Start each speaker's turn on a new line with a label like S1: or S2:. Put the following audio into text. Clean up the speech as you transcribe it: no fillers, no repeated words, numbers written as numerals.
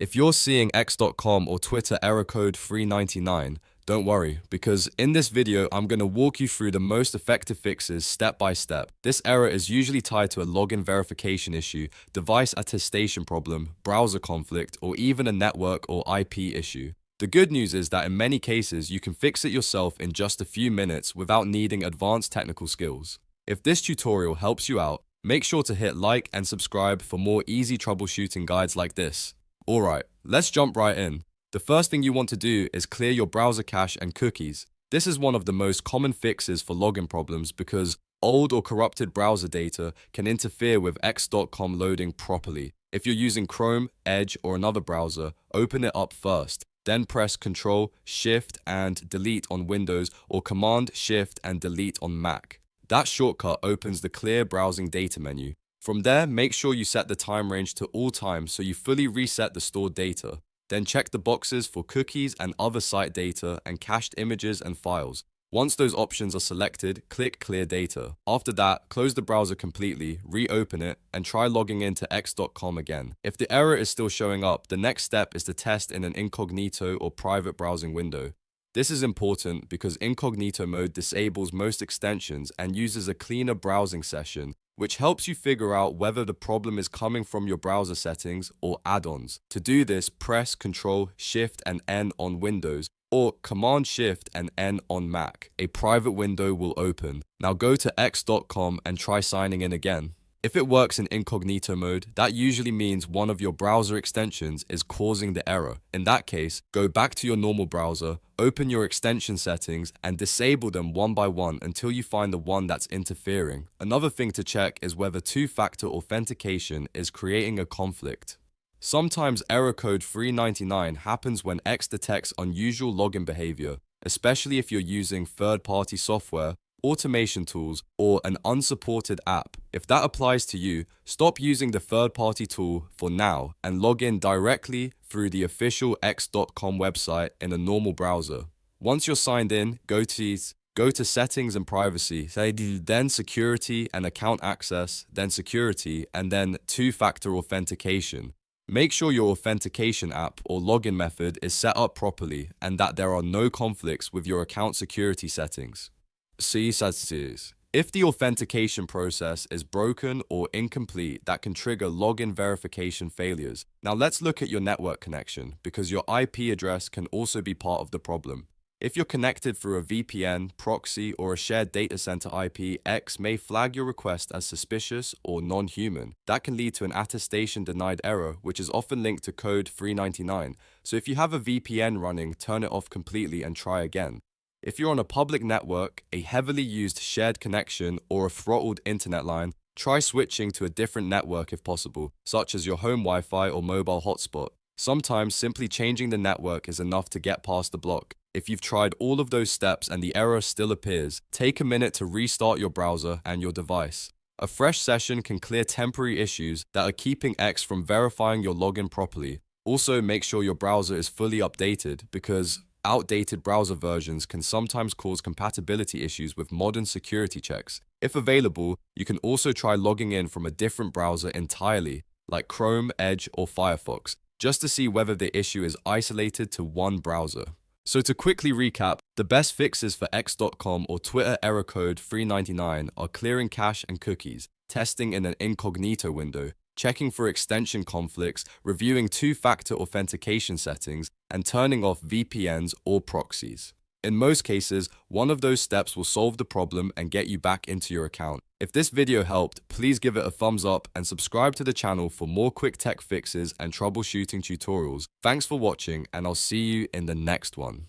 S1: If you're seeing x.com or Twitter error code 399, don't worry, because in this video, I'm going to walk you through the most effective fixes step by step. This error is usually tied to a login verification issue, device attestation problem, browser conflict, or even a network or IP issue. The good news is that in many cases, you can fix it yourself in just a few minutes without needing advanced technical skills. If this tutorial helps you out, make sure to hit like and subscribe for more easy troubleshooting guides like this. Alright, let's jump right in. The first thing you want to do is clear your browser cache and cookies. This is one of the most common fixes for login problems because old or corrupted browser data can interfere with x.com loading properly. If you're using Chrome, Edge, or another browser, open it up first. Then press Ctrl, Shift, and Delete on Windows or Command, Shift, and Delete on Mac. That shortcut opens the Clear Browsing Data menu. From there, make sure you set the time range to all times so you fully reset the stored data. Then check the boxes for cookies and other site data and cached images and files. Once those options are selected, click Clear Data. After that, close the browser completely, reopen it, and try logging into x.com again. If the error is still showing up, the next step is to test in an incognito or private browsing window. This is important because incognito mode disables most extensions and uses a cleaner browsing session, which helps you figure out whether the problem is coming from your browser settings or add-ons. To do this, press Ctrl, Shift, and N on Windows or Command, Shift, and N on Mac. A private window will open. Now go to x.com and try signing in again. If it works in incognito mode, that usually means one of your browser extensions is causing the error. In that case, go back to your normal browser, open your extension settings, and disable them one by one until you find the one that's interfering. Another thing to check is whether two-factor authentication is creating a conflict. Sometimes error code 399 happens when X detects unusual login behavior, especially if you're using third-party software, automation tools, or an unsupported app. If that applies to you, stop using the third-party tool for now and log in directly through the official x.com website in a normal browser. Once you're signed in, go to Settings and Privacy, then Security and Account Access, then Security, and then Two-Factor Authentication. Make sure your authentication app or login method is set up properly and that there are no conflicts with your account security settings. If the authentication process is broken or incomplete, that can trigger login verification failures. Now let's look at your network connection because your IP address can also be part of the problem. If you're connected through a VPN, proxy, or a shared data center IP, X may flag your request as suspicious or non-human. That can lead to an attestation denied error, which is often linked to code 399. So if you have a VPN running, turn it off completely and try again. If you're on a public network, a heavily used shared connection, or a throttled internet line, try switching to a different network if possible, such as your home Wi-Fi or mobile hotspot. Sometimes simply changing the network is enough to get past the block. If you've tried all of those steps and the error still appears, take a minute to restart your browser and your device. A fresh session can clear temporary issues that are keeping X from verifying your login properly. Also, make sure your browser is fully updated because outdated browser versions can sometimes cause compatibility issues with modern security checks. If available, you can also try logging in from a different browser entirely, like Chrome, Edge, or Firefox, just to see whether the issue is isolated to one browser. So to quickly recap, the best fixes for x.com or Twitter error code 399 are clearing cache and cookies, testing in an incognito window, checking for extension conflicts, reviewing two-factor authentication settings, and turning off VPNs or proxies. In most cases, one of those steps will solve the problem and get you back into your account. If this video helped, please give it a thumbs up and subscribe to the channel for more quick tech fixes and troubleshooting tutorials. Thanks for watching, and I'll see you in the next one.